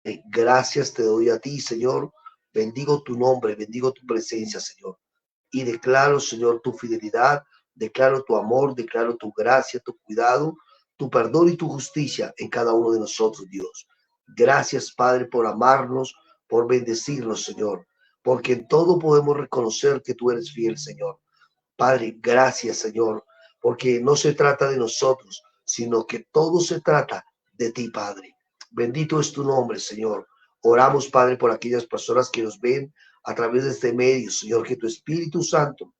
Gracias te doy a ti, Señor. Bendigo tu nombre, bendigo tu presencia, Señor. Y declaro, Señor, tu fidelidad, declaro tu amor, declaro tu gracia, tu cuidado, tu perdón y tu justicia en cada uno de nosotros, Dios. Gracias, Padre, por amarnos, por bendecirnos, Señor, porque en todo podemos reconocer que tú eres fiel, Señor. Padre, gracias, Señor, porque no se trata de nosotros, sino que todo se trata de ti, Padre. Bendito es tu nombre, Señor. Oramos, Padre, por aquellas personas que nos ven a través de este medio, Señor, que tu Espíritu Santo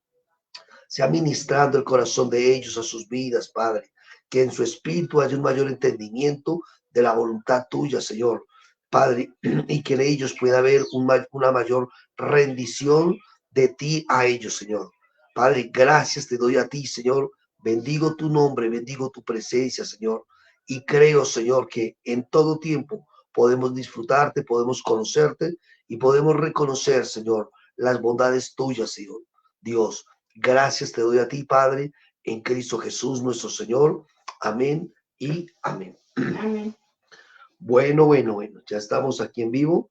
sea ministrando el corazón de ellos a sus vidas, Padre. Que en su espíritu haya un mayor entendimiento de la voluntad tuya, Señor, Padre, y que en ellos pueda haber una mayor rendición de ti a ellos, Señor. Padre, gracias te doy a ti, Señor. Bendigo tu nombre, bendigo tu presencia, Señor. Y creo, Señor, que en todo tiempo podemos disfrutarte, podemos conocerte y podemos reconocer, Señor, las bondades tuyas, Señor. Dios, gracias te doy a ti, Padre, en Cristo Jesús, nuestro Señor. Amén y amén. Amén. Bueno, ya estamos aquí en vivo.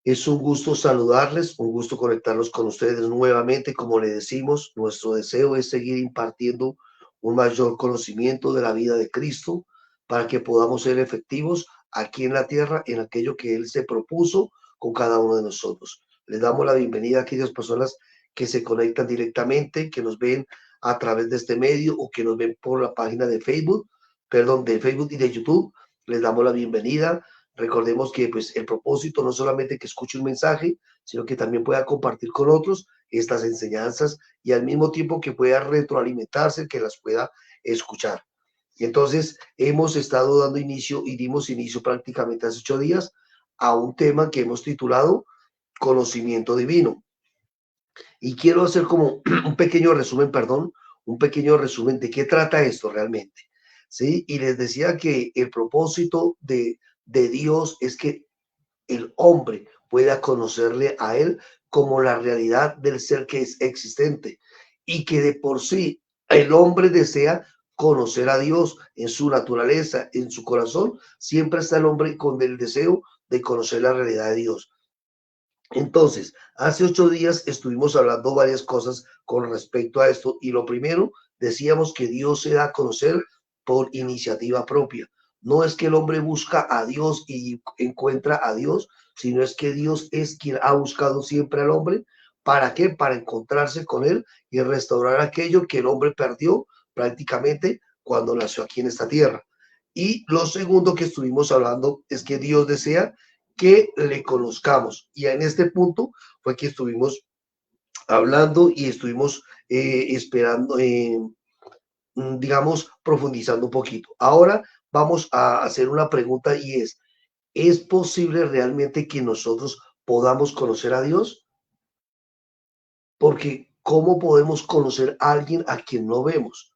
Es un gusto saludarles, un gusto conectarnos con ustedes nuevamente. Como le decimos, nuestro deseo es seguir impartiendo un mayor conocimiento de la vida de Cristo para que podamos ser efectivos aquí en la tierra en aquello que Él se propuso con cada uno de nosotros. Les damos la bienvenida a aquellas personas que se conectan directamente, que nos ven a través de este medio o que nos ven por la página de Facebook, de Facebook y de YouTube. Les damos la bienvenida. Recordemos que pues el propósito no solamente que escuche un mensaje, sino que también pueda compartir con otros estas enseñanzas y al mismo tiempo que pueda retroalimentarse, que las pueda escuchar. Y entonces hemos estado dando inicio y dimos inicio prácticamente hace 8 días a un tema que hemos titulado Conocimiento Divino. Y quiero hacer como un pequeño resumen, un pequeño resumen de qué trata esto realmente. ¿Sí? Y les decía que el propósito de Dios es que el hombre pueda conocerle a él como la realidad del ser que es existente y que de por sí el hombre desea conocer a Dios en su naturaleza, en su corazón. Siempre está el hombre con el deseo de conocer la realidad de Dios. Entonces, hace 8 días estuvimos hablando varias cosas con respecto a esto y lo primero, decíamos que Dios se da a conocer por iniciativa propia. No es que el hombre busca a Dios y encuentra a Dios, sino es que Dios es quien ha buscado siempre al hombre. ¿Para qué? Para encontrarse con él y restaurar aquello que el hombre perdió prácticamente cuando nació aquí en esta tierra. Y lo segundo que estuvimos hablando es que Dios desea que le conozcamos. Y en este punto fue que estuvimos hablando y estuvimos esperando, digamos, profundizando un poquito. Ahora vamos a hacer una pregunta y ¿es posible realmente que nosotros podamos conocer a Dios? Porque ¿cómo podemos conocer a alguien a quien no vemos?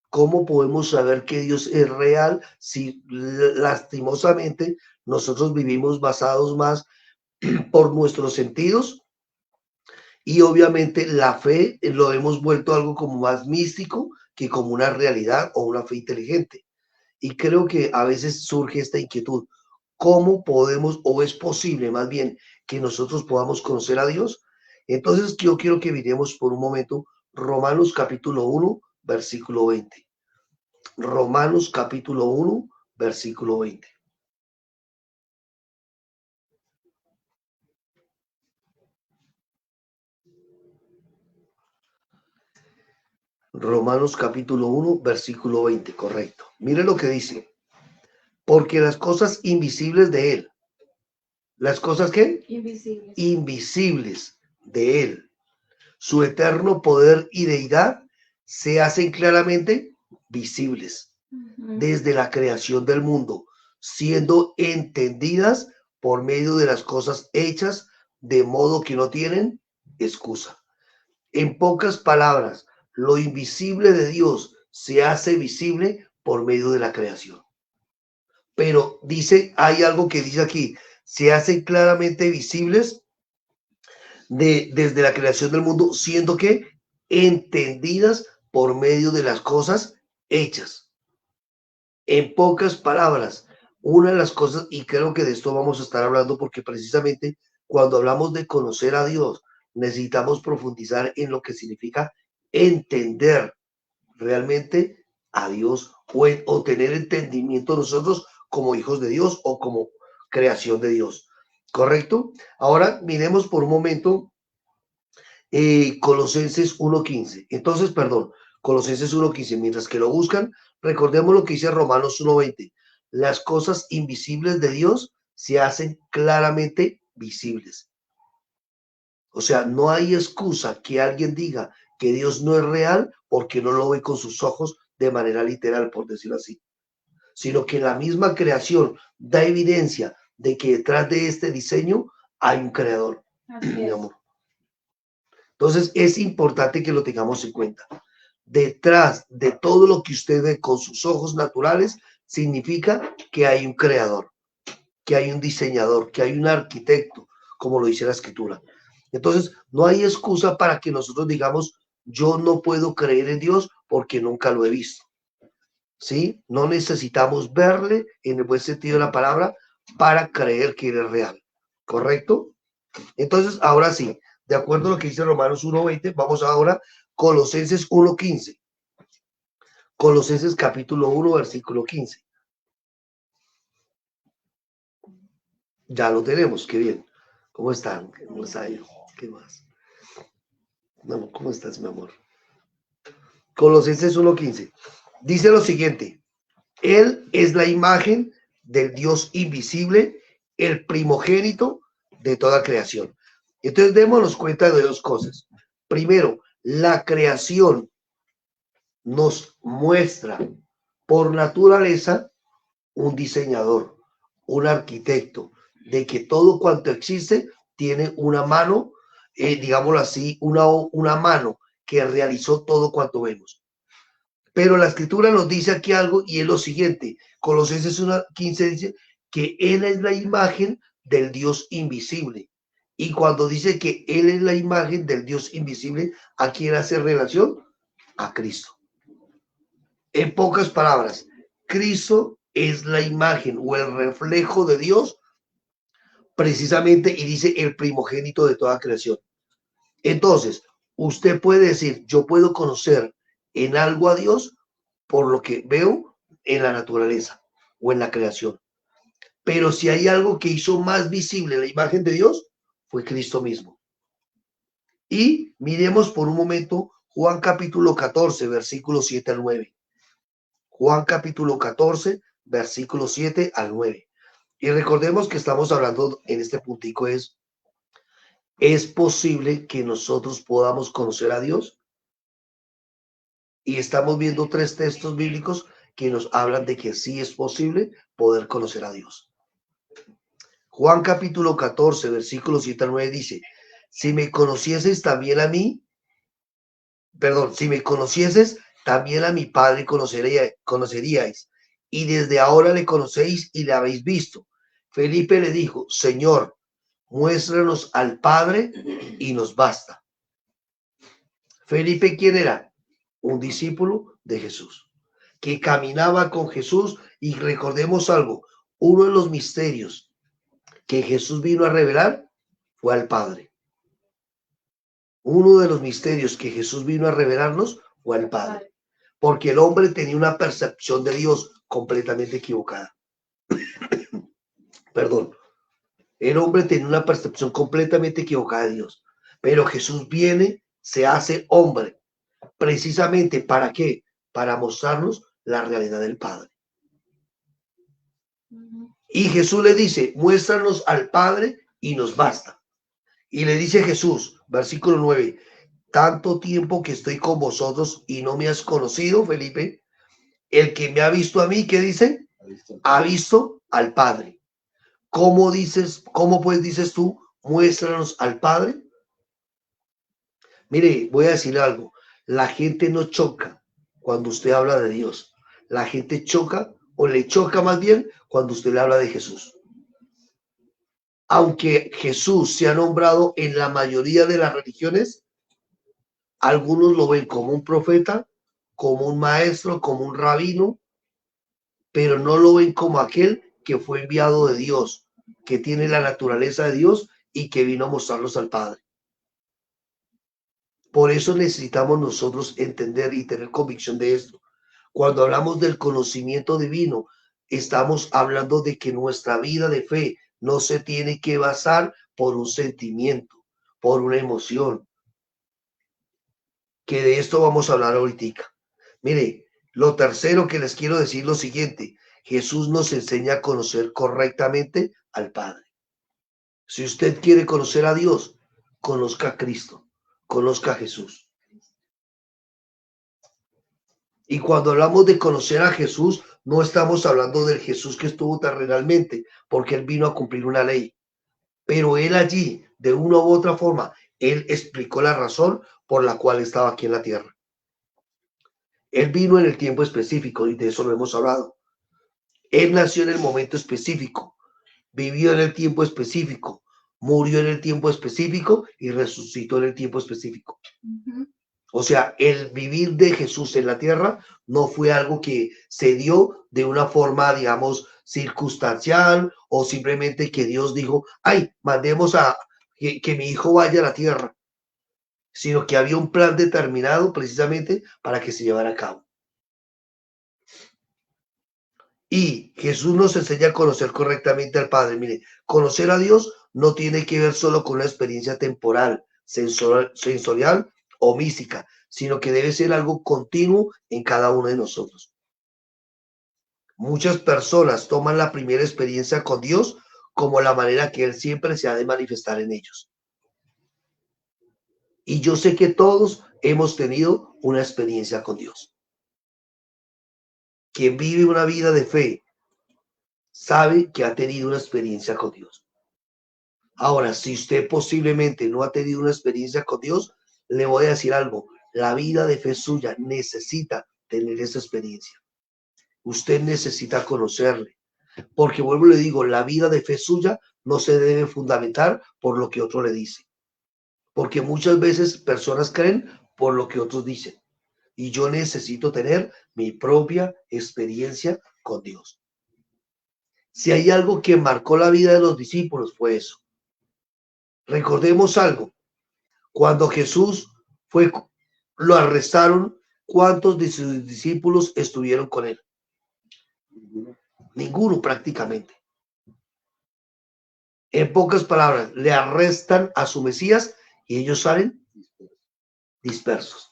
¿Cómo podemos saber que Dios es real si lastimosamente nosotros vivimos basados más por nuestros sentidos? Y obviamente la fe lo hemos vuelto algo como más místico que como una realidad o una fe inteligente. Y creo que a veces surge esta inquietud. ¿Cómo podemos o es posible más bien que nosotros podamos conocer a Dios? Entonces yo quiero que miremos por un momento Romanos capítulo 1, versículo 20. Romanos capítulo 1, versículo 20. Romanos capítulo 1, versículo 20, correcto. Mire lo que dice. Porque las cosas invisibles de Él, ¿las cosas qué? Invisibles. Invisibles de Él, su eterno poder y deidad se hacen claramente visibles desde la creación del mundo, siendo entendidas por medio de las cosas hechas, de modo que no tienen excusa. En pocas palabras, lo invisible de Dios se hace visible por medio de la creación. Pero dice, hay algo que dice aquí, se hacen claramente visibles desde la creación del mundo, siendo que entendidas por medio de las cosas hechas. En pocas palabras, Una de las cosas, y creo que de esto vamos a estar hablando porque precisamente cuando hablamos de conocer a Dios, necesitamos profundizar en lo que significa entender realmente a Dios o tener entendimiento nosotros como hijos de Dios o como creación de Dios. ¿Correcto? Ahora miremos por un momento Colosenses 1.15. Entonces, perdón, Colosenses 1.15. Mientras que lo buscan, recordemos lo que dice Romanos 1.20. Las cosas invisibles de Dios se hacen claramente visibles. O sea, no hay excusa que alguien diga que Dios no es real porque no lo ve con sus ojos de manera literal, por decirlo así, sino que la misma creación da evidencia de que detrás de este diseño hay un creador, mi amor. Entonces es importante que lo tengamos en cuenta. Detrás de todo lo que usted ve con sus ojos naturales, significa que hay un creador, que hay un diseñador, que hay un arquitecto, como lo dice la escritura. Entonces, no hay excusa para que nosotros digamos, yo no puedo creer en Dios porque nunca lo he visto. ¿Sí? No necesitamos verle en el buen sentido de la palabra para creer que Él es real. ¿Correcto? Entonces, ahora sí, de acuerdo a lo que dice Romanos 1.20, vamos ahora a Colosenses 1.15. Colosenses capítulo 1, versículo 15. Ya lo tenemos, qué bien. ¿Cómo están? ¿Cómo está yo? ¿Qué más? No, ¿cómo estás, mi amor? Colosenses 1.15. Dice lo siguiente. Él es la imagen del Dios invisible, el primogénito de toda creación. Entonces, démonos cuenta de dos cosas. Primero, la creación nos muestra por naturaleza un diseñador, un arquitecto, de que todo cuanto existe tiene una mano, digámoslo así, una mano que realizó todo cuanto vemos. Pero la escritura nos dice aquí algo y es lo siguiente. Colosenses 1:15 dice que Él es la imagen del Dios invisible. Y cuando dice que Él es la imagen del Dios invisible, ¿a quién hace relación? A Cristo. En pocas palabras, Cristo es la imagen o el reflejo de Dios precisamente y dice el primogénito de toda creación. Entonces, usted puede decir, yo puedo conocer en algo a Dios por lo que veo en la naturaleza o en la creación. Pero si hay algo que hizo más visible la imagen de Dios, fue Cristo mismo. Y miremos por un momento Juan capítulo 14, versículos 7 al 9. Juan capítulo 14, versículos 7 al 9. Y recordemos que estamos hablando en este puntico es posible que nosotros podamos conocer a Dios. Y estamos viendo tres textos bíblicos que nos hablan de que sí es posible poder conocer a Dios. Juan capítulo 14, versículos 7 al 9 dice, si me conocieses también a mí, si me conocieses, también a mi Padre conoceríais. Y desde ahora le conocéis y le habéis visto. Felipe le dijo, Señor, muéstranos al Padre y nos basta. Felipe, ¿quién era? Un discípulo de Jesús, que caminaba con Jesús. Y recordemos algo, uno de los misterios que Jesús vino a revelar fue al Padre. Uno de los misterios que Jesús vino a revelarnos fue al Padre, porque el hombre tenía una percepción de Dios completamente equivocada. Perdón, el hombre tenía una percepción completamente equivocada de Dios, pero Jesús viene, se hace hombre, precisamente ¿para qué? Para mostrarnos la realidad del Padre. Y Jesús le dice, muéstranos al Padre y nos basta. Y le dice Jesús, versículo 9, tanto tiempo que estoy con vosotros y no me has conocido, Felipe. El que me ha visto a mí, ¿qué dice? Ha visto al Padre. ¿Cómo pues dices tú, muéstranos al Padre? Mire, voy a decir algo. La gente no choca cuando usted habla de Dios. La gente choca o le choca más bien cuando usted le habla de Jesús. Aunque Jesús se ha nombrado en la mayoría de las religiones, algunos lo ven como un profeta, como un maestro, como un rabino, pero no lo ven como aquel que fue enviado de Dios, que tiene la naturaleza de Dios y que vino a mostrarlos al Padre. Por eso necesitamos nosotros entender y tener convicción de esto. Cuando hablamos del conocimiento divino, estamos hablando de que nuestra vida de fe no se tiene que basar por un sentimiento, por una emoción, que de esto vamos a hablar ahorita. Mire, lo tercero que les quiero decir lo siguiente: Jesús nos enseña a conocer correctamente al Padre. Si usted quiere conocer a Dios, conozca a Cristo, conozca a Jesús. Y cuando hablamos de conocer a Jesús, no estamos hablando del Jesús que estuvo terrenalmente, porque él vino a cumplir una ley. Pero él allí, de una u otra forma, él explicó la razón por la cual estaba aquí en la tierra. Él vino en el tiempo específico y de eso lo hemos hablado. Él nació en el momento específico, vivió en el tiempo específico, murió en el tiempo específico y resucitó en el tiempo específico. O sea, el vivir de Jesús en la tierra no fue algo que se dio de una forma, digamos, circunstancial o simplemente que Dios dijo, ay, mandemos a que mi hijo vaya a la tierra, sino que había un plan determinado precisamente para que se llevara a cabo. Y Jesús nos enseña a conocer correctamente al Padre. Mire, conocer a Dios no tiene que ver solo con una experiencia temporal, sensorial o mística, sino que debe ser algo continuo en cada uno de nosotros. Muchas personas toman la primera experiencia con Dios como la manera que Él siempre se ha de manifestar en ellos. Y yo sé que todos hemos tenido una experiencia con Dios. Quien vive una vida de fe sabe que ha tenido una experiencia con Dios. Ahora, si usted posiblemente no ha tenido una experiencia con Dios, le voy a decir algo. La vida de fe suya necesita tener esa experiencia. Usted necesita conocerle. Porque vuelvo y le digo, la vida de fe suya no se debe fundamentar por lo que otro le dice. Porque muchas veces personas creen por lo que otros dicen. Y yo necesito tener mi propia experiencia con Dios. Si hay algo que marcó la vida de los discípulos, fue eso. Recordemos algo. Cuando Jesús lo arrestaron, ¿cuántos de sus discípulos estuvieron con él? Ninguno prácticamente. En pocas palabras, le arrestan a su Mesías y ellos salen dispersos.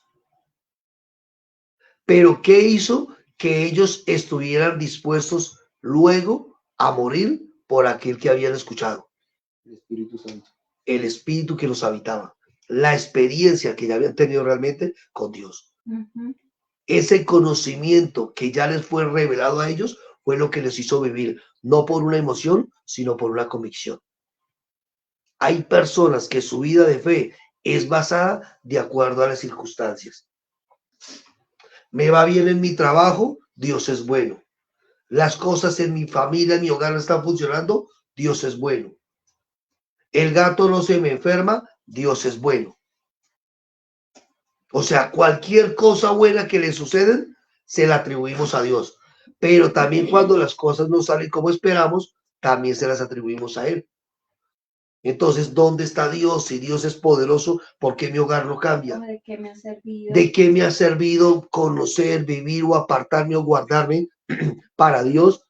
Pero ¿qué hizo que ellos estuvieran dispuestos luego a morir por aquel que habían escuchado? El Espíritu Santo. El Espíritu que los habitaba. La experiencia que ya habían tenido realmente con Dios. Ese conocimiento que ya les fue revelado a ellos fue lo que les hizo vivir, no por una emoción, sino por una convicción. Hay personas que su vida de fe es basada de acuerdo a las circunstancias. Me va bien en mi trabajo, Dios es bueno. Las cosas en mi familia, en mi hogar no están funcionando, Dios es bueno. El gato no se me enferma, Dios es bueno. O sea, cualquier cosa buena que le suceden, se la atribuimos a Dios. Pero también cuando las cosas no salen como esperamos, también se las atribuimos a Él. Entonces, ¿dónde está Dios? Si Dios es poderoso, ¿por qué mi hogar no cambia? ¿De qué me ha servido? ¿De qué me ha servido conocer, vivir o apartarme o guardarme para Dios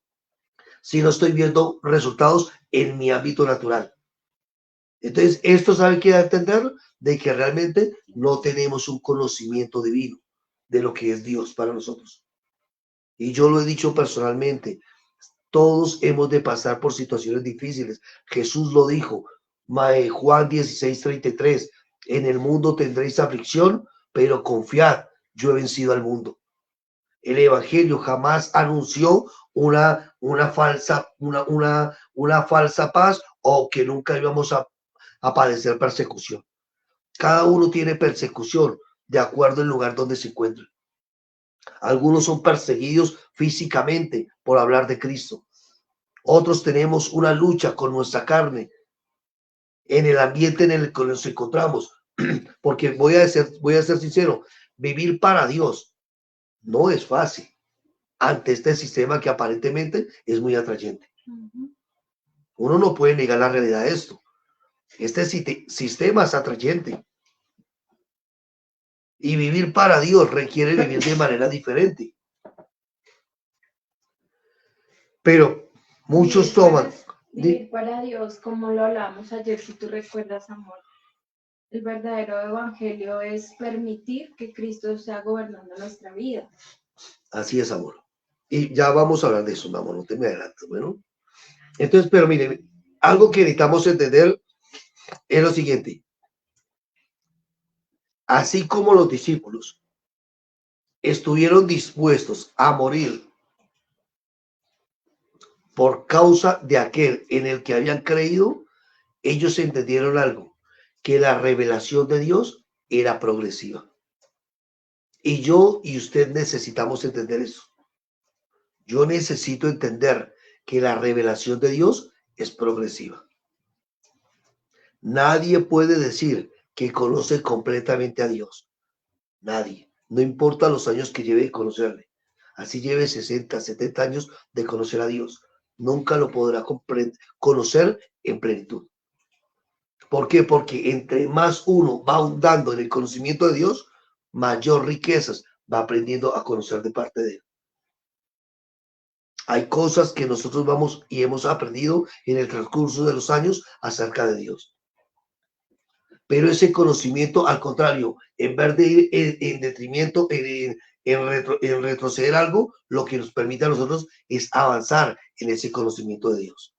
si no estoy viendo resultados en mi ámbito natural? Entonces, esto sabe que da a entender de que realmente no tenemos un conocimiento divino de lo que es Dios para nosotros. Y yo lo he dicho personalmente, todos hemos de pasar por situaciones difíciles. Jesús lo dijo, Juan 16:33, en el mundo tendréis aflicción, pero confiad, yo he vencido al mundo. El evangelio jamás anunció una falsa paz o que nunca íbamos a padecer persecución. Cada uno tiene persecución de acuerdo al lugar donde se encuentra. Algunos son perseguidos físicamente por hablar de Cristo. Otros tenemos una lucha con nuestra carne en el ambiente en el que nos encontramos. Porque voy a ser sincero, vivir para Dios no es fácil ante este sistema que aparentemente es muy atrayente. Uno no puede negar la realidad de esto. Este sistema es atrayente. Y vivir para Dios requiere vivir de manera diferente. Pero muchos toman. Vivir para Dios, como lo hablábamos ayer, si tú recuerdas, amor. El verdadero evangelio es permitir que Cristo sea gobernando nuestra vida. Así es, amor. Y ya vamos a hablar de eso, amor, no te me adelantes, bueno. Entonces, pero mire, algo que necesitamos entender es lo siguiente. Así como los discípulos estuvieron dispuestos a morir por causa de aquel en el que habían creído, ellos entendieron algo, que la revelación de Dios era progresiva. Y yo y usted necesitamos entender eso. Yo necesito entender que la revelación de Dios es progresiva. Nadie puede decir que conoce completamente a Dios. Nadie. No importa los años que lleve de conocerle. Así lleve 60, 70 años de conocer a Dios. Nunca lo podrá conocer en plenitud. ¿Por qué? Porque entre más uno va ahondando en el conocimiento de Dios, mayor riquezas va aprendiendo a conocer de parte de Él. Hay cosas que nosotros vamos y hemos aprendido en el transcurso de los años acerca de Dios. Pero ese conocimiento, al contrario, en vez de ir en detrimento, en retroceder algo, lo que nos permite a nosotros es avanzar en ese conocimiento de Dios.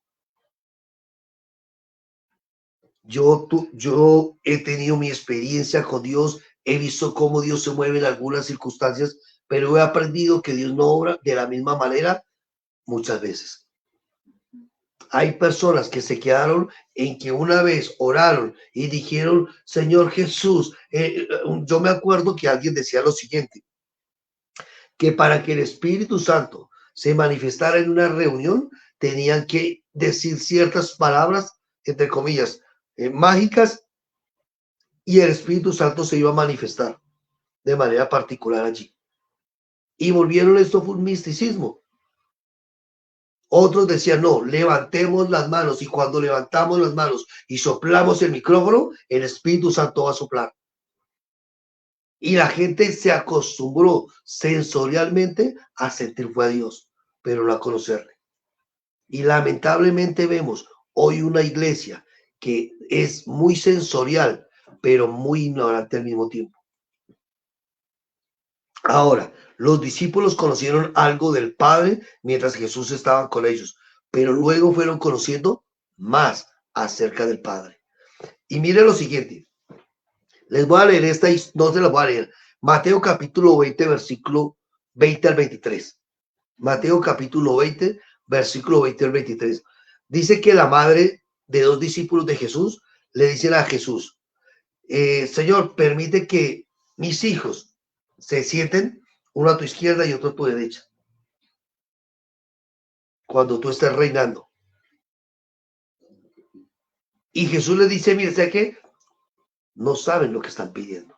Yo he tenido mi experiencia con Dios, he visto cómo Dios se mueve en algunas circunstancias, pero he aprendido que Dios no obra de la misma manera muchas veces. Hay personas que se quedaron en que una vez oraron y dijeron, Señor Jesús, yo me acuerdo que alguien decía lo siguiente, que para que el Espíritu Santo se manifestara en una reunión, tenían que decir ciertas palabras, entre comillas, mágicas, y el Espíritu Santo se iba a manifestar de manera particular allí. Y volvieron, esto fue un misticismo. Otros decían, no, levantemos las manos y cuando levantamos las manos y soplamos el micrófono, el Espíritu Santo va a soplar. Y la gente se acostumbró sensorialmente a sentir fue a Dios, pero no a conocerle. Y lamentablemente vemos hoy una iglesia que es muy sensorial, pero muy ignorante al mismo tiempo. Ahora, los discípulos conocieron algo del Padre mientras Jesús estaba con ellos, pero luego fueron conociendo más acerca del Padre. Y mire lo siguiente, les voy a leer esta, no se la voy a leer, Mateo capítulo 20, versículo 20 al 23. Mateo capítulo 20, versículo 20 al 23. Dice que la madre de dos discípulos de Jesús le dicen a Jesús, Señor, permite que mis hijos se sienten uno a tu izquierda y otro a tu derecha cuando tú estés reinando. Y Jesús le dice, mire, ¿sabe qué? No saben lo que están pidiendo.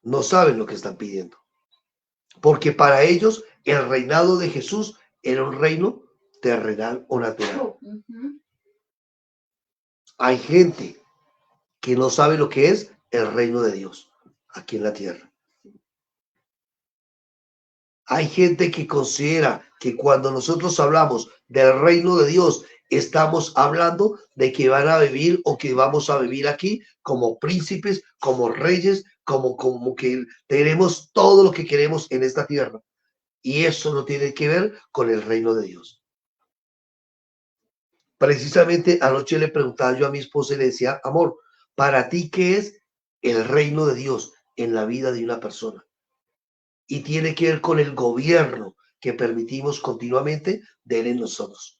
No saben lo que están pidiendo. Porque para ellos el reinado de Jesús era un reino terrenal o natural. Hay gente que no sabe lo que es el reino de Dios aquí en la tierra. Hay gente que considera que cuando nosotros hablamos del reino de Dios, estamos hablando de que van a vivir o que vamos a vivir aquí como príncipes, como reyes, como que tenemos todo lo que queremos en esta tierra. Y eso no tiene que ver con el reino de Dios. Precisamente anoche le preguntaba yo a mi esposa y le decía, amor, ¿para ti qué es el reino de Dios en la vida de una persona? Y tiene que ver con el gobierno que permitimos continuamente de él en nosotros.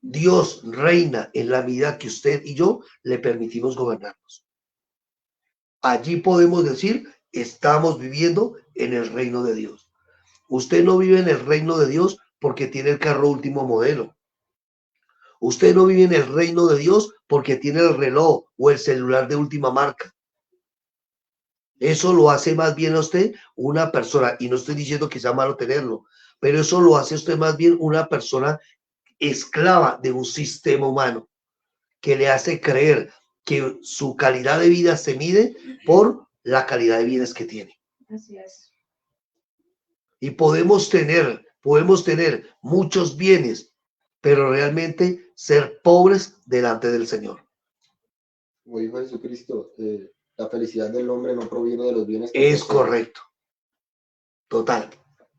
Dios reina en la medida que usted y yo le permitimos gobernarnos. Allí podemos decir, estamos viviendo en el reino de Dios. Usted no vive en el reino de Dios porque tiene el carro último modelo. Usted no vive en el reino de Dios porque tiene el reloj o el celular de última marca. Eso lo hace más bien a usted una persona, y no estoy diciendo que sea malo tenerlo, pero eso lo hace usted más bien una persona esclava de un sistema humano que le hace creer que su calidad de vida se mide por la calidad de bienes que tiene. Así es. Y podemos tener muchos bienes, pero realmente ser pobres delante del Señor. Como dijo Jesucristo, la felicidad del hombre no proviene de los bienes que Es posee. correcto. Total.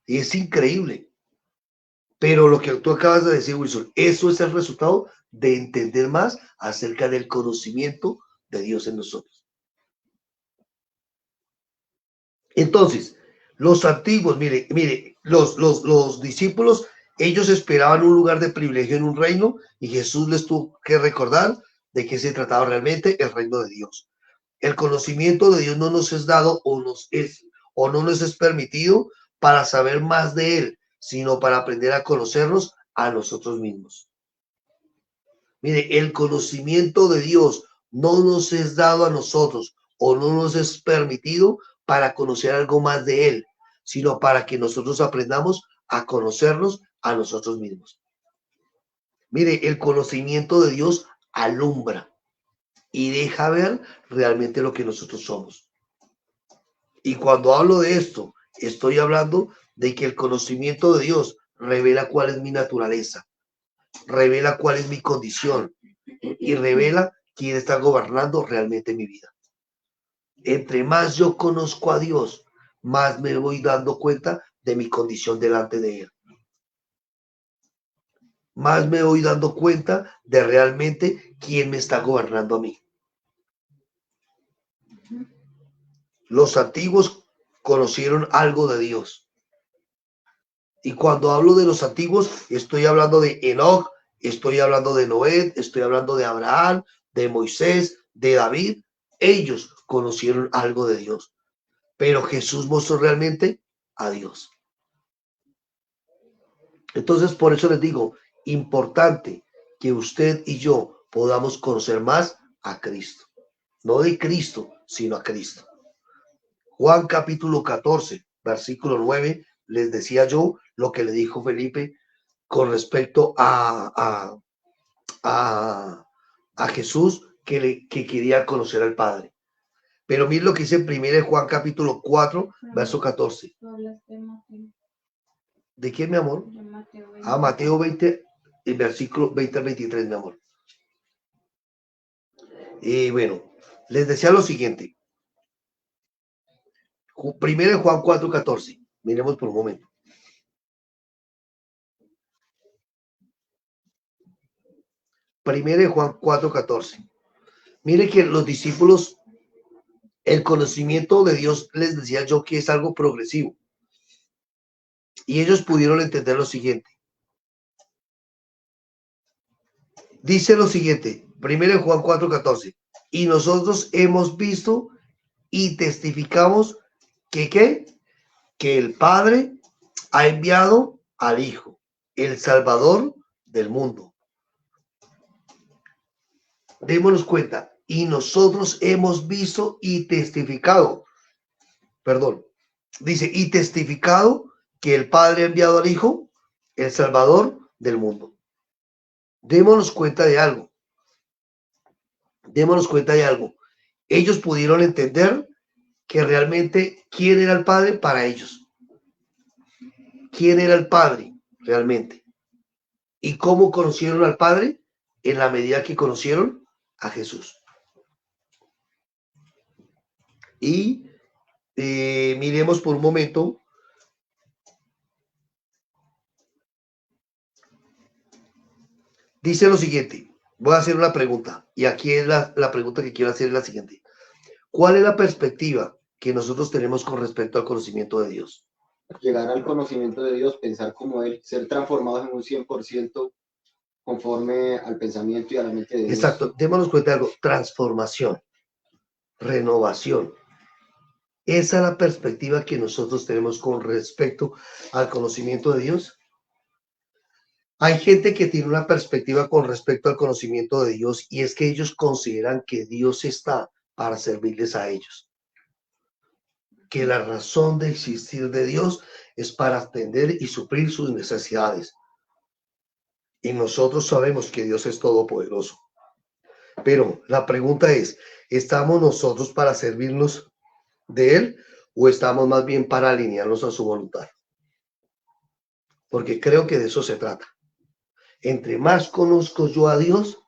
Y es increíble. Pero lo que tú acabas de decir, Wilson, eso es el resultado de entender más acerca del conocimiento de Dios en nosotros. Entonces, los antiguos, mire, los discípulos, ellos esperaban un lugar de privilegio en un reino y Jesús les tuvo que recordar de qué se trataba realmente el reino de Dios. El conocimiento de Dios no nos es dado o no nos es permitido para saber más de Él, sino para aprender a conocernos a nosotros mismos. Mire, el conocimiento de Dios no nos es dado a nosotros o no nos es permitido para conocer algo más de Él, sino para que nosotros aprendamos a conocernos a nosotros mismos. Mire, el conocimiento de Dios alumbra y deja ver realmente lo que nosotros somos. Y cuando hablo de esto, estoy hablando de que el conocimiento de Dios revela cuál es mi naturaleza, revela cuál es mi condición y revela quién está gobernando realmente mi vida. Entre más yo conozco a Dios, más me voy dando cuenta de mi condición delante de Él. Más me voy dando cuenta de realmente quién me está gobernando a mí. Los antiguos conocieron algo de Dios. Y cuando hablo de los antiguos, estoy hablando de Enoc, estoy hablando de Noé, estoy hablando de Abraham, de Moisés, de David. Ellos conocieron algo de Dios. Pero Jesús mostró realmente a Dios. Entonces, por eso les digo, importante que usted y yo podamos conocer más a Cristo. No de Cristo, sino a Cristo. Juan capítulo 14, versículo 9, les decía yo lo que le dijo Felipe con respecto a Jesús que quería conocer al Padre. Pero miren lo que dice en 1 Juan capítulo 4, verso 14. ¿De quién, mi amor? Mateo 20, el versículo 20 al 23, mi amor. Y bueno, les decía lo siguiente. 1 Juan 4, 14. Miremos por un momento. Primera de Juan 4, 14. Mire que los discípulos, el conocimiento de Dios, les decía yo que es algo progresivo. Y ellos pudieron entender lo siguiente. Dice lo siguiente, 1 Juan 4, 14. Y nosotros hemos visto y testificamos que ¿qué? Que el Padre ha enviado al Hijo, el Salvador del mundo. Démonos cuenta, y nosotros hemos visto y testificado, dice, y testificado que el Padre ha enviado al Hijo, el Salvador del mundo. Démonos cuenta de algo. Ellos pudieron entender que realmente quién era el Padre para ellos. ¿Quién era el Padre realmente? ¿Y cómo conocieron al Padre? En la medida que conocieron a Jesús. Y miremos por un momento. Dice lo siguiente. Voy a hacer una pregunta. Y aquí es la pregunta que quiero hacer es la siguiente. ¿Cuál es la perspectiva que nosotros tenemos con respecto al conocimiento de Dios? Llegar al conocimiento de Dios, pensar como Él, ser transformados en un 100% conforme al pensamiento y a la mente de Dios. Exacto. Démonos cuenta de algo. Transformación. Renovación. Esa es la perspectiva que nosotros tenemos con respecto al conocimiento de Dios. Hay gente que tiene una perspectiva con respecto al conocimiento de Dios y es que ellos consideran que Dios está para servirles a ellos. Que la razón de existir de Dios es para atender y suplir sus necesidades. Y nosotros sabemos que Dios es todopoderoso. Pero la pregunta es, ¿estamos nosotros para servirnos de Él o estamos más bien para alinearnos a su voluntad? Porque creo que de eso se trata. Entre más conozco yo a Dios,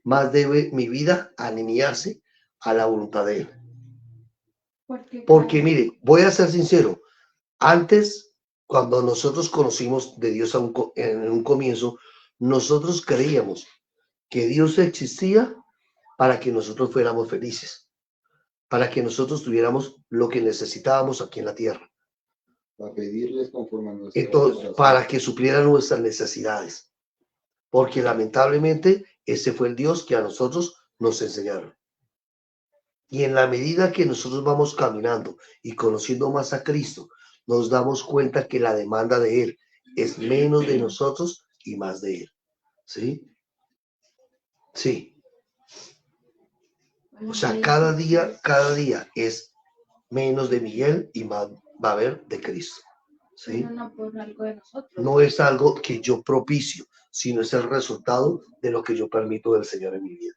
más debe mi vida alinearse a la voluntad de Él. Porque mire, voy a ser sincero, antes, cuando nosotros conocimos de Dios en un comienzo, nosotros creíamos que Dios existía para que nosotros fuéramos felices, para que nosotros tuviéramos lo que necesitábamos aquí en la tierra. Para pedirles conforme a nuestras Entonces, para que suplieran nuestras necesidades. Porque lamentablemente ese fue el Dios que a nosotros nos enseñaron. Y en la medida que nosotros vamos caminando y conociendo más a Cristo, nos damos cuenta que la demanda de Él es menos de nosotros y más de Él. ¿Sí? Sí. O sea, cada día es menos de Miguel y más va a haber de Cristo. ¿Sí? No por algo de nosotros. No es algo que yo propicio, sino es el resultado de lo que yo permito del Señor en mi vida.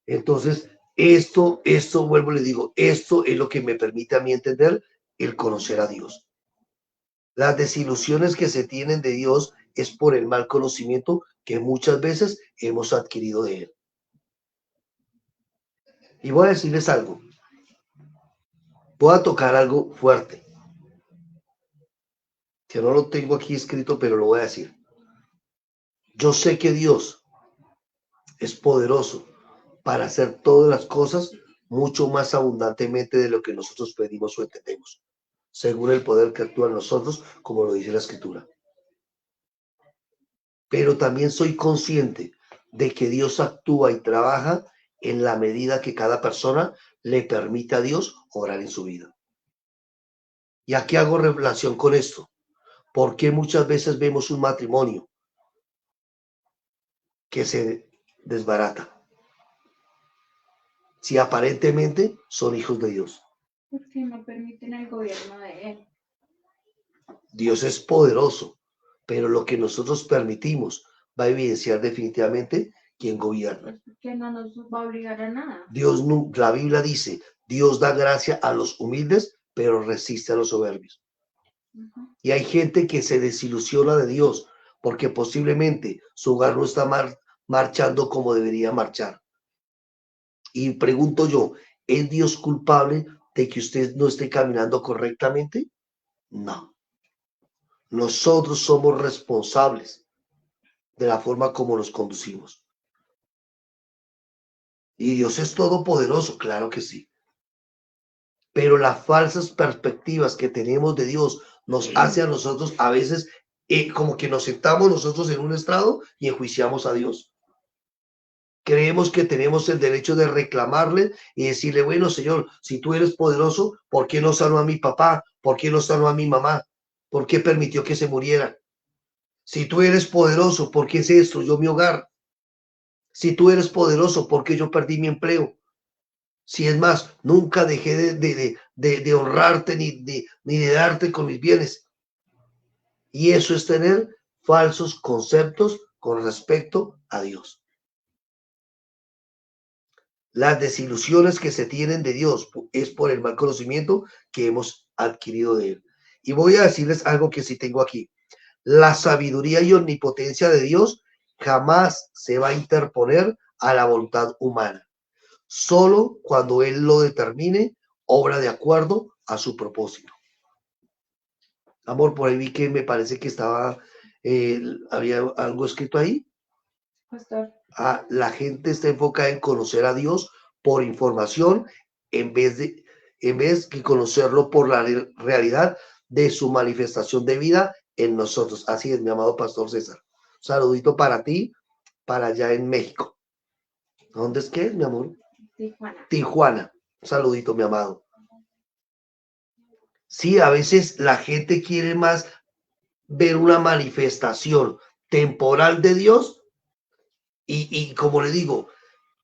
Entonces, esto, vuelvo y le digo, esto es lo que me permite a mí entender el conocer a Dios. Las desilusiones que se tienen de Dios es por el mal conocimiento que muchas veces hemos adquirido de Él. Y voy a decirles algo. Voy a tocar algo fuerte, que no lo tengo aquí escrito, pero lo voy a decir. Yo sé que Dios es poderoso para hacer todas las cosas mucho más abundantemente de lo que nosotros pedimos o entendemos, según el poder que actúa en nosotros, como lo dice la Escritura. Pero también soy consciente de que Dios actúa y trabaja en la medida que cada persona le permite a Dios obrar en su vida. ¿Y aquí hago relación con esto? Porque muchas veces vemos un matrimonio que se desbarata, si aparentemente son hijos de Dios? Porque no permiten el gobierno de Él. Dios es poderoso, pero lo que nosotros permitimos va a evidenciar definitivamente quién gobierna. Que no nos va a obligar a nada. Dios, la Biblia dice, Dios da gracia a los humildes, pero resiste a los soberbios. Y hay gente que se desilusiona de Dios porque posiblemente su hogar no está marchando como debería marchar. Y pregunto yo, ¿es Dios culpable de que usted no esté caminando correctamente? No. Nosotros somos responsables de la forma como nos conducimos. Y Dios es todopoderoso, claro que sí. Pero las falsas perspectivas que tenemos de Dios nos hace a nosotros a veces como que nos sentamos nosotros en un estrado y enjuiciamos a Dios. Creemos que tenemos el derecho de reclamarle y decirle, bueno, Señor, si tú eres poderoso, ¿por qué no sanó a mi papá? ¿Por qué no sanó a mi mamá? ¿Por qué permitió que se murieran? Si tú eres poderoso, ¿por qué se destruyó mi hogar? Si tú eres poderoso, ¿por qué yo perdí mi empleo? Si es más, nunca dejé de honrarte ni de darte con mis bienes. Y eso es tener falsos conceptos con respecto a Dios. Las desilusiones que se tienen de Dios es por el mal conocimiento que hemos adquirido de Él. Y voy a decirles algo que sí tengo aquí. La sabiduría y omnipotencia de Dios jamás se va a interponer a la voluntad humana. Solo cuando Él lo determine, obra de acuerdo a su propósito. Amor, por ahí vi que me parece que había algo escrito ahí. Pastor. La gente está enfocada en conocer a Dios por información en vez que conocerlo por la realidad de su manifestación de vida en nosotros. Así es, mi amado Pastor César. Un saludito para ti, para allá en México. ¿Dónde es que es, mi amor? Tijuana. Un saludito, mi amado. Sí, a veces la gente quiere más ver una manifestación temporal de Dios y como le digo,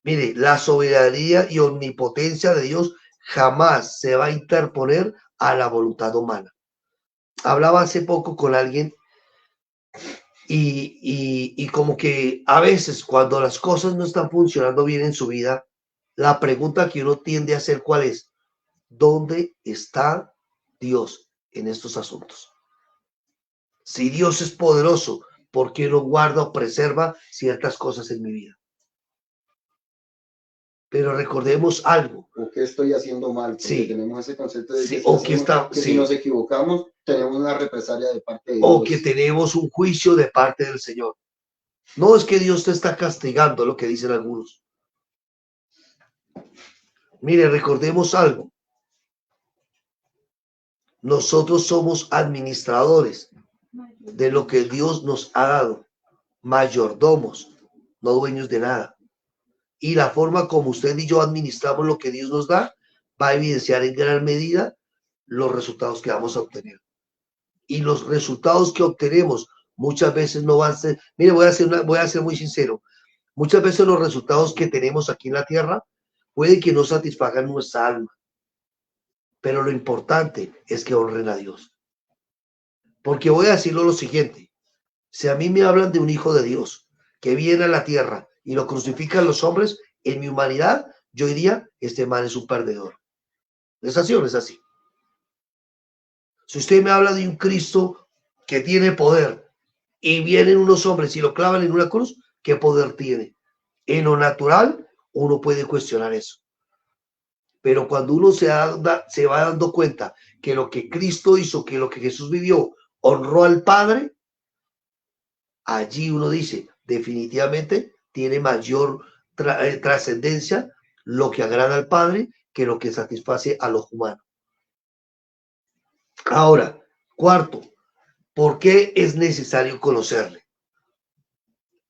mire, la soberanía y omnipotencia de Dios jamás se va a interponer a la voluntad humana. Hablaba hace poco con alguien Y como que a veces cuando las cosas no están funcionando bien en su vida, la pregunta que uno tiende a hacer, ¿cuál es? ¿Dónde está Dios en estos asuntos? Si Dios es poderoso, ¿por qué no guarda o preserva ciertas cosas en mi vida? Pero recordemos algo. ¿O qué estoy haciendo mal? Porque Sí, tenemos ese concepto de sí, que, o que está, que si sí, nos equivocamos, tenemos una represalia de parte de o Dios. que tenemos un juicio de parte del Señor. No es que Dios te está castigando, lo que dicen algunos. Mire, recordemos algo. Nosotros somos administradores de lo que Dios nos ha dado, mayordomos, no dueños de nada. Y la forma como usted y yo administramos lo que Dios nos da va a evidenciar en gran medida los resultados que vamos a obtener. Y los resultados que obtenemos muchas veces no van a ser, mire, voy a ser muy sincero, muchas veces los resultados que tenemos aquí en la tierra puede que no satisfagan nuestra alma, pero lo importante es que honren a Dios. Porque voy a decirlo lo siguiente, si a mí me hablan de un hijo de Dios que viene a la tierra y lo crucifican los hombres, en mi humanidad, yo diría, este man es un perdedor. ¿Es así o no es así? Si usted me habla de un Cristo que tiene poder y vienen unos hombres y lo clavan en una cruz, ¿qué poder tiene? En lo natural, uno puede cuestionar eso. Pero cuando uno se va dando cuenta que lo que Cristo hizo, que lo que Jesús vivió, honró al Padre, allí uno dice, definitivamente tiene mayor trascendencia lo que agrada al Padre que lo que satisface a los humanos. Ahora, cuarto, ¿por qué es necesario conocerle?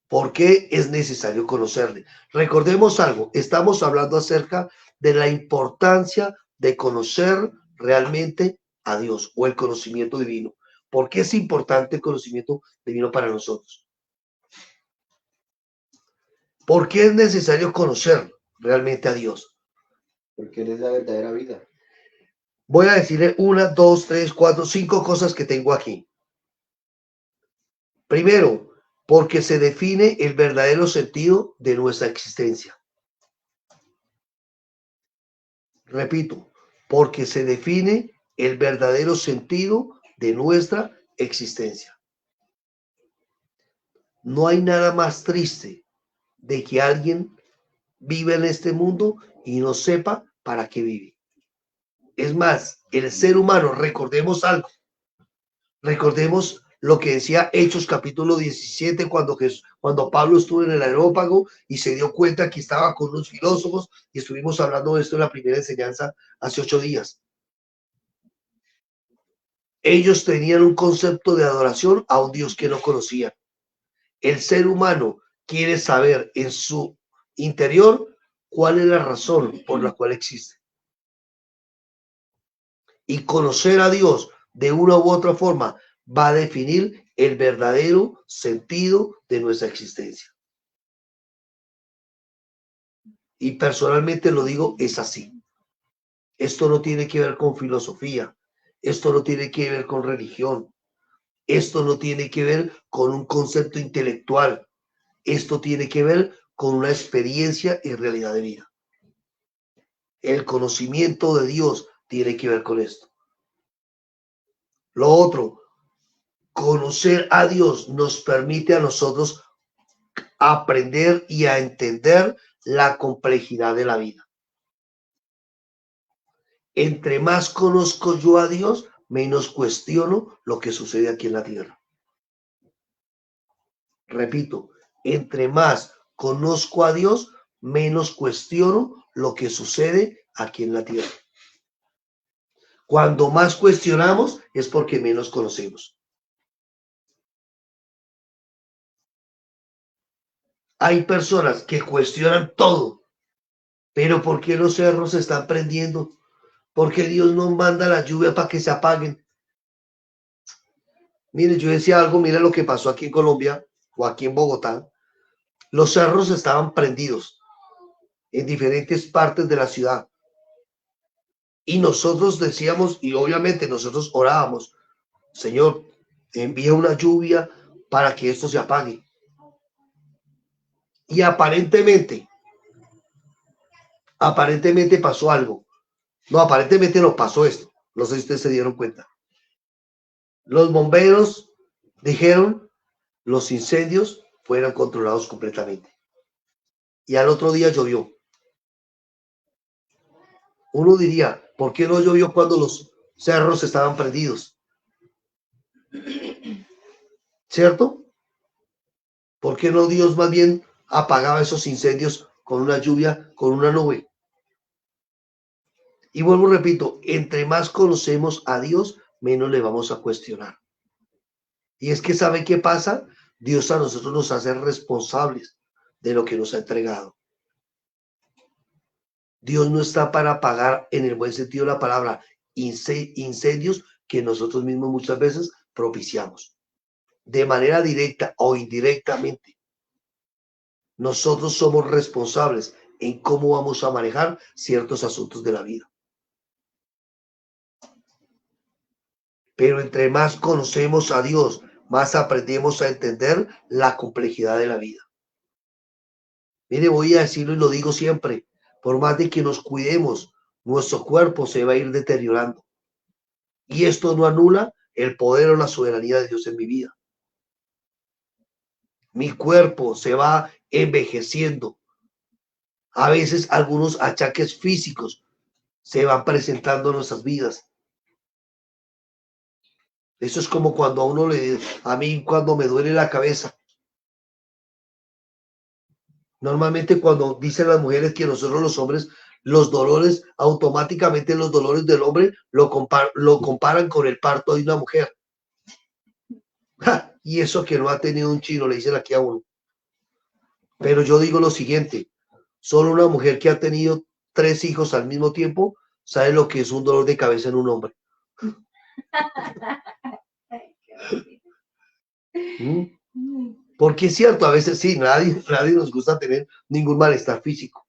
¿Por qué es necesario conocerle? Recordemos algo, estamos hablando acerca de la importancia de conocer realmente a Dios o el conocimiento divino. ¿Por qué es importante el conocimiento divino para nosotros? ¿Por qué es necesario conocer realmente a Dios? Porque eres la verdadera vida. Voy a decirle 1, 2, 3, 4, 5 cosas que tengo aquí. Primero, porque se define el verdadero sentido de nuestra existencia. Repito, porque se define el verdadero sentido de nuestra existencia. No hay nada más triste de que alguien viva en este mundo y no sepa para qué vive. Es más, el ser humano, recordemos algo, recordemos lo que decía Hechos capítulo 17, cuando Pablo estuvo en el Areópago y se dio cuenta que estaba con unos filósofos, y estuvimos hablando de esto en la primera enseñanza hace 8 días. Ellos tenían un concepto de adoración a un Dios que no conocían. El ser humano quiere saber en su interior cuál es la razón por la cual existe. Y conocer a Dios de una u otra forma va a definir el verdadero sentido de nuestra existencia. Y personalmente lo digo, es así. Esto no tiene que ver con filosofía, esto no tiene que ver con religión, esto no tiene que ver con un concepto intelectual, esto tiene que ver con una experiencia y realidad de vida. El conocimiento de Dios tiene que ver con esto. Lo otro, conocer a Dios nos permite a nosotros aprender y a entender la complejidad de la vida. Entre más conozco yo a Dios, menos cuestiono lo que sucede aquí en la tierra. Repito, entre más conozco a Dios, menos cuestiono lo que sucede aquí en la tierra. Cuando más cuestionamos es porque menos conocemos. Hay personas que cuestionan todo, pero ¿por qué los cerros se están prendiendo? ¿Por qué Dios no manda la lluvia para que se apaguen? Mire, yo decía algo, mira lo que pasó aquí en Colombia o aquí en Bogotá. Los cerros estaban prendidos en diferentes partes de la ciudad. Y nosotros decíamos, y obviamente nosotros orábamos, Señor, envía una lluvia para que esto se apague. Y aparentemente pasó algo. No, aparentemente no pasó esto. No sé si ustedes se dieron cuenta. Los bomberos dijeron los incendios fueron controlados completamente. Y al otro día llovió. Uno diría, ¿por qué no llovió cuando los cerros estaban prendidos? ¿Cierto? ¿Por qué no Dios más bien apagaba esos incendios con una lluvia, con una nube? Y vuelvo, repito, entre más conocemos a Dios, menos le vamos a cuestionar. Y es que ¿sabe qué pasa? Dios a nosotros nos hace responsables de lo que nos ha entregado. Dios no está para apagar, en el buen sentido de la palabra, incendios que nosotros mismos muchas veces propiciamos. De manera directa o indirectamente. Nosotros somos responsables en cómo vamos a manejar ciertos asuntos de la vida. Pero entre más conocemos a Dios, más aprendemos a entender la complejidad de la vida. Mire, voy a decirlo y lo digo siempre, por más de que nos cuidemos, nuestro cuerpo se va a ir deteriorando. Y esto no anula el poder o la soberanía de Dios en mi vida. Mi cuerpo se va envejeciendo. A veces algunos achaques físicos se van presentando en nuestras vidas. Eso es como cuando a mí cuando me duele la cabeza. Normalmente cuando dicen las mujeres que nosotros los hombres, los dolores, automáticamente los dolores del hombre lo comparan con el parto de una mujer. ¡Ja! Y eso que no ha tenido un chino, le dicen aquí a uno. Pero yo digo lo siguiente, solo una mujer que ha tenido 3 hijos al mismo tiempo sabe lo que es un dolor de cabeza en un hombre. Porque es cierto, a veces sí, nadie nos gusta tener ningún malestar físico.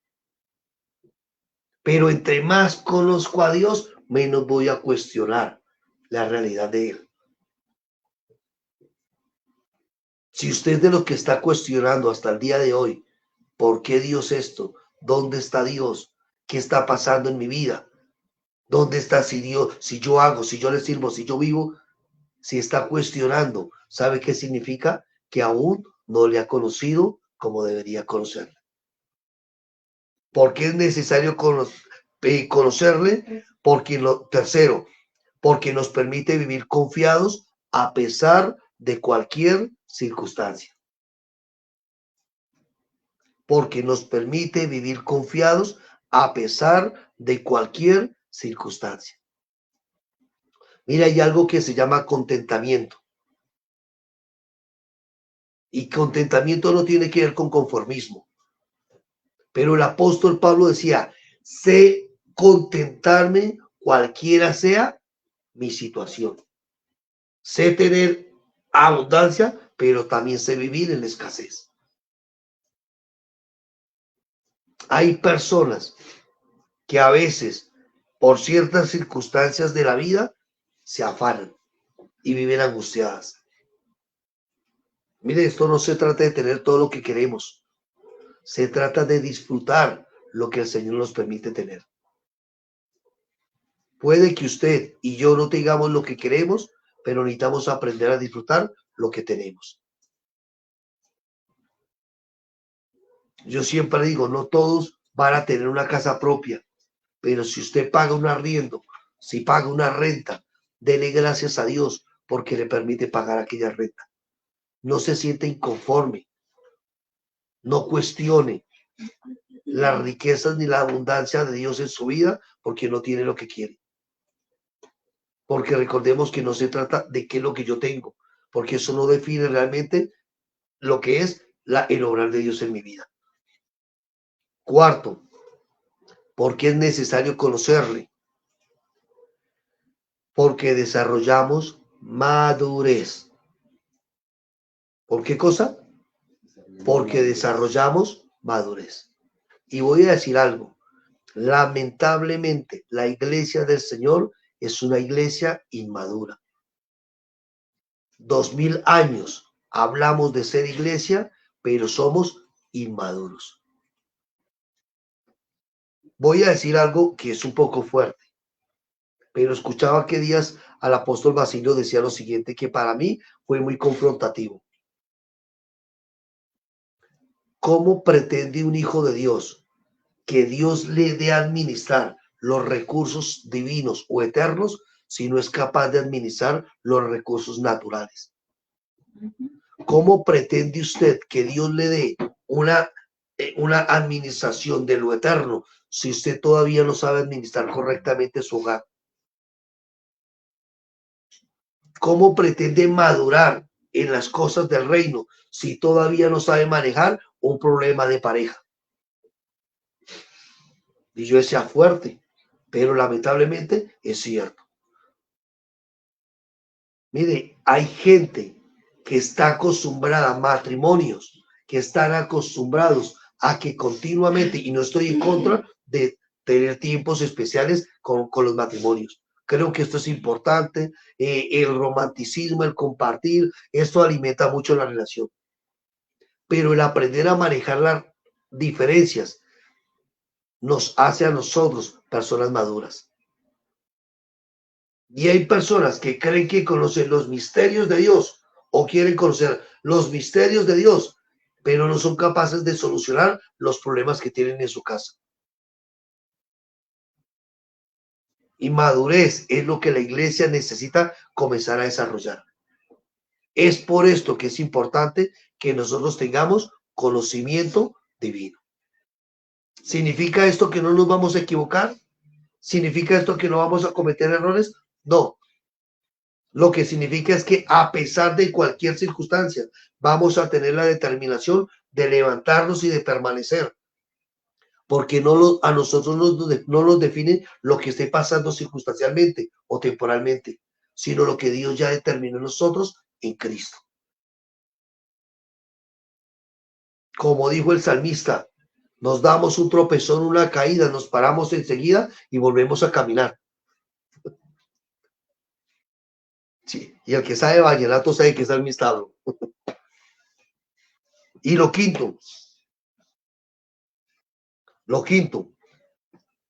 Pero entre más conozco a Dios, menos voy a cuestionar la realidad de Él. Si usted es de lo que está cuestionando hasta el día de hoy, ¿por qué Dios esto? ¿Dónde está Dios? ¿Qué está pasando en mi vida? ¿Dónde está si Dios, si yo hago, si yo le sirvo, si yo vivo? Si está cuestionando, ¿sabe qué significa? Que aún no le ha conocido como debería conocerle. ¿Por qué es necesario conocerle? Porque tercero, porque nos permite vivir confiados a pesar de cualquier circunstancia. Porque nos permite vivir confiados a pesar de cualquier circunstancia. Mira, hay algo que se llama contentamiento. Y contentamiento no tiene que ver con conformismo. Pero el apóstol Pablo decía, sé contentarme cualquiera sea mi situación. Sé tener abundancia, pero también sé vivir en la escasez. Hay personas que a veces, por ciertas circunstancias de la vida, se afanan y viven angustiadas. Mire, esto no se trata de tener todo lo que queremos. Se trata de disfrutar lo que el Señor nos permite tener. Puede que usted y yo no tengamos lo que queremos, pero necesitamos aprender a disfrutar lo que tenemos. Yo siempre digo, no todos van a tener una casa propia, pero si usted paga un arriendo, si paga una renta, dele gracias a Dios porque le permite pagar aquella renta. No se siente inconforme, no cuestione las riquezas ni la abundancia de Dios en su vida porque no tiene lo que quiere. Porque recordemos que no se trata de qué es lo que yo tengo, porque eso no define realmente lo que es el obrar de Dios en mi vida. Cuarto, porque es necesario conocerle. Porque desarrollamos madurez. ¿Por qué cosa? Porque desarrollamos madurez. Y voy a decir algo. Lamentablemente, la iglesia del Señor es una iglesia inmadura. 2000 años hablamos de ser iglesia, pero somos inmaduros. Voy a decir algo que es un poco fuerte, pero escuchaba que días al apóstol Basilio decía lo siguiente, que para mí fue muy confrontativo. ¿Cómo pretende un hijo de Dios que Dios le dé a administrar los recursos divinos o eternos si no es capaz de administrar los recursos naturales? ¿Cómo pretende usted que Dios le dé una administración de lo eterno si usted todavía no sabe administrar correctamente su hogar? ¿Cómo pretende madurar en las cosas del reino si todavía no sabe manejar un problema de pareja? Y yo decía fuerte, pero lamentablemente es cierto. Mire, hay gente que está acostumbrada a matrimonios, que están acostumbrados a que continuamente, y no estoy en contra de tener tiempos especiales con los matrimonios. Creo que esto es importante, el romanticismo, el compartir, esto alimenta mucho la relación. Pero el aprender a manejar las diferencias nos hace a nosotros personas maduras. Y hay personas que creen que conocen los misterios de Dios o quieren conocer los misterios de Dios, pero no son capaces de solucionar los problemas que tienen en su casa. Y madurez es lo que la iglesia necesita comenzar a desarrollar. Es por esto que es importante que nosotros tengamos conocimiento divino. ¿Significa esto que no nos vamos a equivocar? ¿Significa esto que no vamos a cometer errores? No. Lo que significa es que a pesar de cualquier circunstancia, vamos a tener la determinación de levantarnos y de permanecer. Porque a nosotros no nos define lo que esté pasando circunstancialmente o temporalmente, sino lo que Dios ya determinó en nosotros en Cristo. Como dijo el salmista, nos damos un tropezón, una caída, nos paramos enseguida y volvemos a caminar. Sí, y el que sabe vallenato sabe que es salmista. Y lo quinto,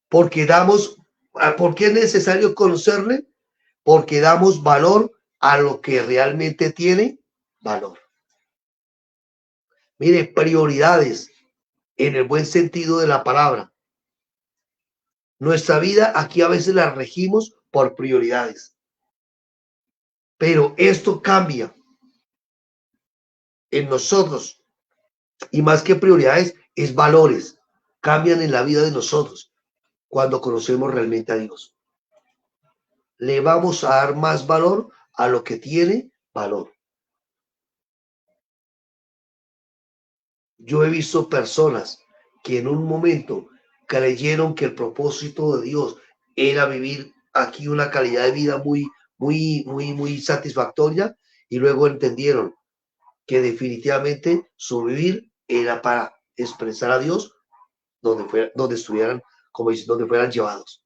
¿por qué es necesario conocerle? Porque damos valor a lo que realmente tiene valor. Mire, prioridades en el buen sentido de la palabra. Nuestra vida aquí a veces la regimos por prioridades. Pero esto cambia en nosotros. Y más que prioridades, es valores. Cambian en la vida de nosotros cuando conocemos realmente a Dios. Le vamos a dar más valor a lo que tiene valor. Yo he visto personas que en un momento creyeron que el propósito de Dios era vivir aquí una calidad de vida muy satisfactoria y luego entendieron que definitivamente su vivir era para expresar a Dios donde estuvieran, como dicen, donde fueran llevados.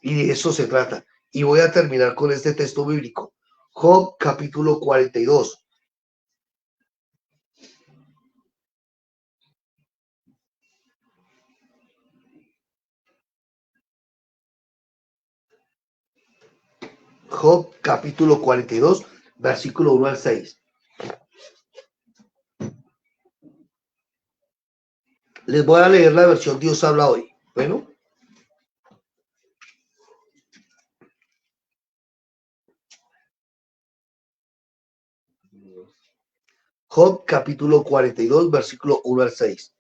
Y de eso se trata. Y voy a terminar con este texto bíblico. Job capítulo 42. Job capítulo 42, versículo 1 al 6. Les voy a leer la versión Dios habla hoy. Bueno. Job capítulo 42, versículo 1 al 6.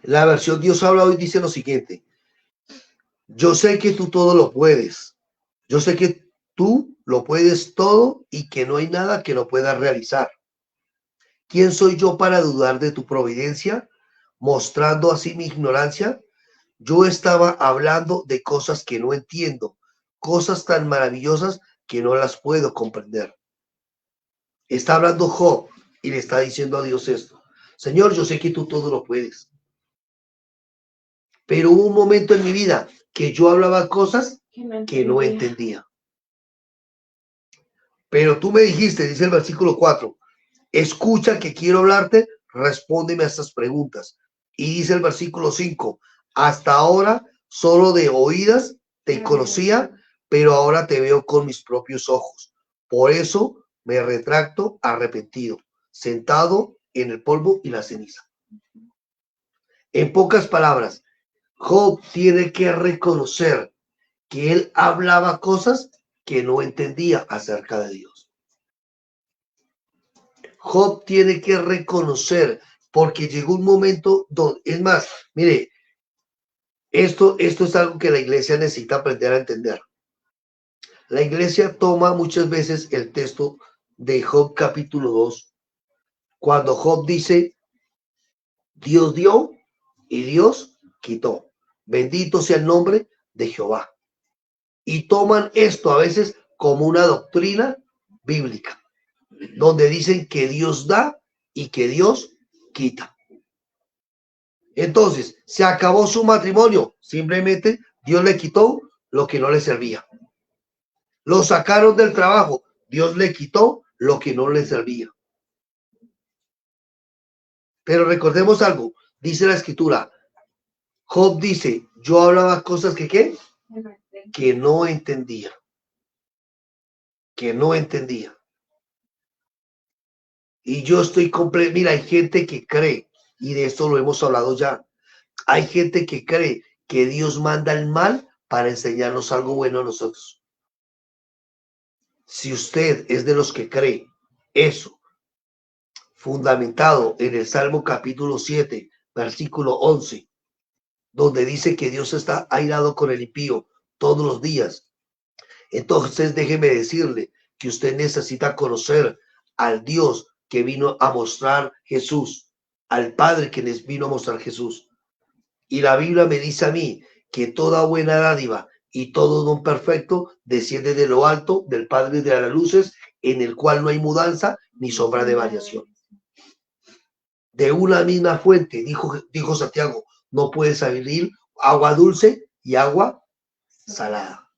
La versión Dios habla hoy dice lo siguiente. Yo sé que tú todo lo puedes. Yo sé que tú lo puedes todo y que no hay nada que lo puedas realizar. ¿Quién soy yo para dudar de tu providencia, mostrando así mi ignorancia? Yo estaba hablando de cosas que no entiendo, cosas tan maravillosas que no las puedo comprender. Está hablando Job y le está diciendo a Dios esto. Señor, yo sé que tú todo lo puedes. Pero hubo un momento en mi vida que yo hablaba cosas que no entendía. Pero tú me dijiste, dice el versículo 4, escucha que quiero hablarte, respóndeme a estas preguntas. Y dice el versículo 5, hasta ahora solo de oídas te conocía, pero ahora te veo con mis propios ojos. Por eso me retracto arrepentido, sentado en el polvo y la ceniza. En pocas palabras, Job tiene que reconocer que él hablaba cosas que no entendía acerca de Dios. Job tiene que reconocer, porque llegó un momento donde, es más, mire, esto es algo que la iglesia necesita aprender a entender. La iglesia toma muchas veces el texto de Job capítulo 2, cuando Job dice, Dios dio y Dios quitó. Bendito sea el nombre de Jehová. Y toman esto a veces como una doctrina bíblica, donde dicen que Dios da y que Dios quita. Entonces, se acabó su matrimonio. Simplemente Dios le quitó lo que no le servía. Lo sacaron del trabajo. Dios le quitó lo que no le servía. Pero recordemos algo. Dice la escritura. Job dice, yo hablaba cosas que ¿qué? Que no entendía. Que no entendía. Y yo estoy completo. Mira, hay gente que cree, y de esto lo hemos hablado ya. Hay gente que cree que Dios manda el mal para enseñarnos algo bueno a nosotros. Si usted es de los que cree eso, fundamentado en el Salmo capítulo 7, versículo 11, donde dice que Dios está airado con el impío todos los días, entonces déjeme decirle que usted necesita conocer al Dios que vino a mostrar Jesús, al Padre que les vino a mostrar Jesús. Y la Biblia me dice a mí que toda buena dádiva y todo don perfecto desciende de lo alto del Padre de las luces, en el cual no hay mudanza ni sombra de variación. De una misma fuente, dijo Santiago, no puede salir agua dulce y agua salada.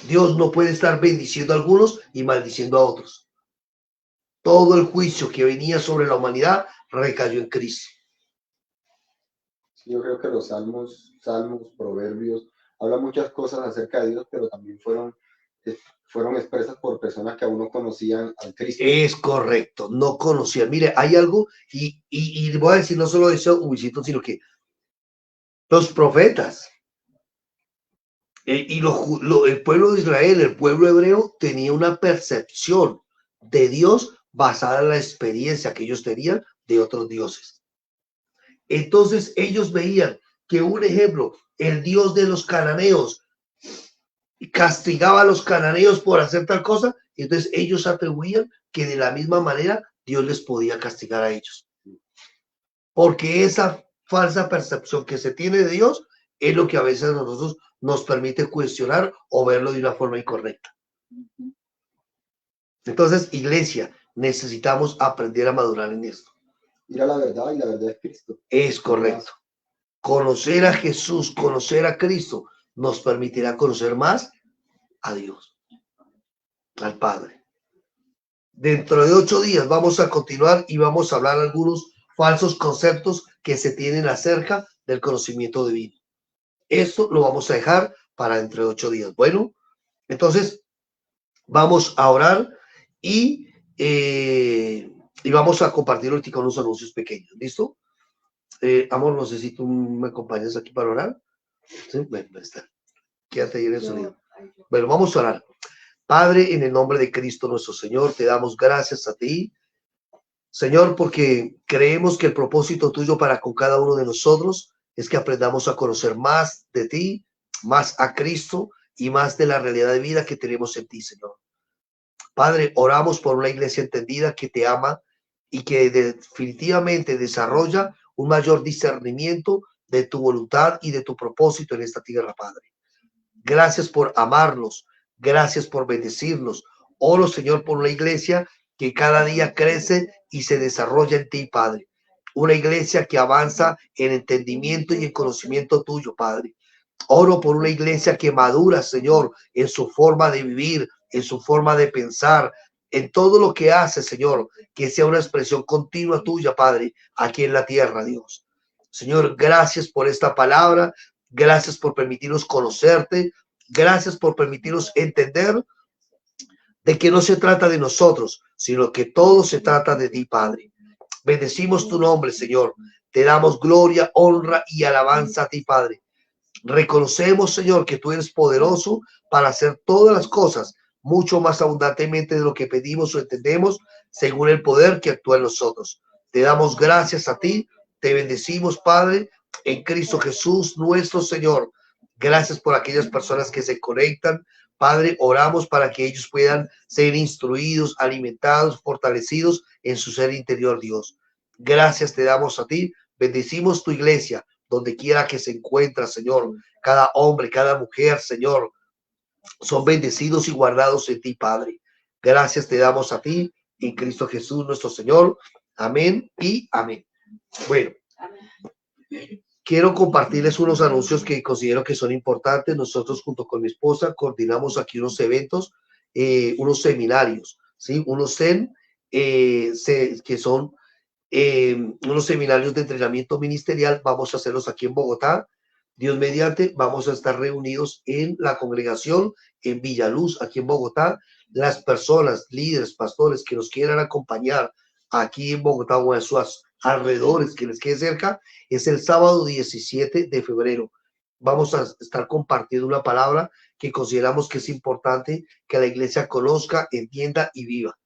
Dios no puede estar bendiciendo a algunos y maldiciendo a otros. Todo el juicio que venía sobre la humanidad recayó en Cristo. Yo creo que los salmos, proverbios, hablan muchas cosas acerca de Dios, pero también fueron expresas por personas que aún no conocían al Cristo. Es correcto, no conocían. Mire, hay algo, y voy a decir no solo eso, sino que los profetas y el pueblo de Israel, el pueblo hebreo, tenía una percepción de Dios basada en la experiencia que ellos tenían de otros dioses. Entonces ellos veían que, un ejemplo, el Dios de los cananeos castigaba a los cananeos por hacer tal cosa, y entonces ellos atribuían que de la misma manera Dios les podía castigar a ellos. Porque esa falsa percepción que se tiene de Dios es lo que a veces a nosotros nos permite cuestionar o verlo de una forma incorrecta. Entonces, iglesia, necesitamos aprender a madurar en esto. Ir a la verdad, y la verdad es Cristo. Es correcto. Conocer a Jesús, conocer a Cristo, nos permitirá conocer más a Dios, al Padre. Dentro de 8 días vamos a continuar y vamos a hablar algunos falsos conceptos que se tienen acerca del conocimiento divino. Esto lo vamos a dejar para dentro de 8 días. Bueno, entonces vamos a orar y vamos a compartir ahorita unos anuncios pequeños. ¿Listo? Amor, no sé si tú me acompañas aquí para orar. ¿Sí? Bueno, está. Quédate ahí en el sonido. Bueno, vamos a orar. Padre, en el nombre de Cristo nuestro Señor, te damos gracias a ti, Señor, porque creemos que el propósito tuyo para con cada uno de nosotros es que aprendamos a conocer más de ti, más a Cristo y más de la realidad de vida que tenemos en ti, Señor. Padre, oramos por una iglesia entendida que te ama y que definitivamente desarrolla un mayor discernimiento de tu voluntad y de tu propósito en esta tierra, Padre. Gracias por amarnos, gracias por bendecirnos. Oro, Señor, por una iglesia que cada día crece y se desarrolla en ti, Padre. una iglesia que avanza en entendimiento y en conocimiento tuyo, Padre. Oro por una iglesia que madura, Señor, en su forma de vivir, en su forma de pensar, en todo lo que hace, Señor, que sea una expresión continua tuya, Padre, aquí en la tierra, Dios. Señor, gracias por esta palabra, gracias por permitirnos conocerte, gracias por permitirnos entender de que no se trata de nosotros, sino que todo se trata de ti, Padre. Bendecimos tu nombre, Señor. Te damos gloria, honra y alabanza a ti, Padre. Reconocemos, Señor, que tú eres poderoso para hacer todas las cosas mucho más abundantemente de lo que pedimos o entendemos, según el poder que actúa en nosotros. Te damos gracias a ti, te bendecimos, Padre, en Cristo Jesús, nuestro Señor. Gracias por aquellas personas que se conectan, Padre. Oramos para que ellos puedan ser instruidos, alimentados, fortalecidos en su ser interior, Dios. Gracias te damos a ti. Bendecimos tu iglesia, donde quiera que se encuentra, Señor. Cada hombre, cada mujer, Señor, son bendecidos y guardados en ti, Padre. Gracias te damos a ti, en Cristo Jesús, nuestro Señor. Amén y amén. Bueno, quiero compartirles unos anuncios que considero que son importantes. Nosotros, junto con mi esposa, coordinamos aquí unos eventos, unos seminarios, ¿sí? Unos CEN, que son unos seminarios de entrenamiento ministerial. Vamos a hacerlos aquí en Bogotá. Dios mediante, vamos a estar reunidos en la congregación en Villaluz, aquí en Bogotá. Las personas, líderes, pastores que nos quieran acompañar aquí en Bogotá o en sus alrededores, que les quede cerca, es el sábado 17 de febrero. Vamos a estar compartiendo una palabra que consideramos que es importante que la iglesia conozca, entienda y viva.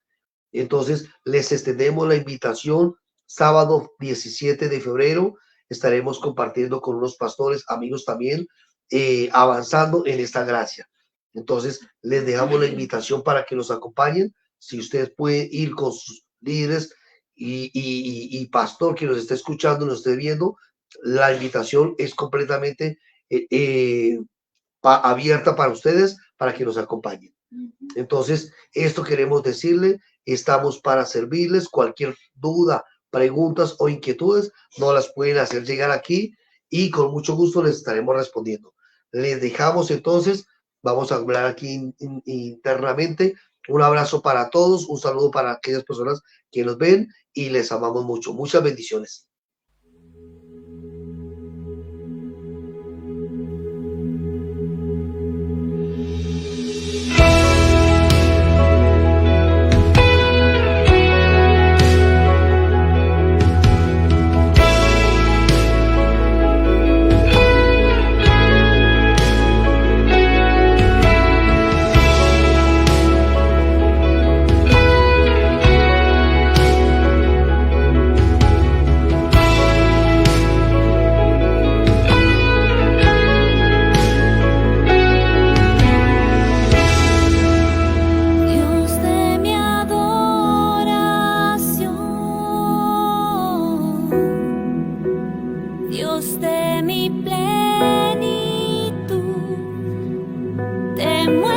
Entonces, les extendemos la invitación. Sábado 17 de febrero estaremos compartiendo con unos pastores, amigos también, avanzando en esta gracia. Entonces, les dejamos la invitación para que nos acompañen. Si ustedes pueden ir con sus líderes y pastor que nos esté escuchando, nos esté viendo, la invitación es completamente abierta para ustedes, para que nos acompañen. Entonces, esto queremos decirle, estamos para servirles. Cualquier duda, preguntas o inquietudes, nos las pueden hacer llegar aquí y con mucho gusto les estaremos respondiendo. Les dejamos entonces, vamos a hablar aquí internamente. Un abrazo para todos, un saludo para aquellas personas que nos ven y les amamos mucho. Muchas bendiciones. Dios de mi plenitud, te muestro.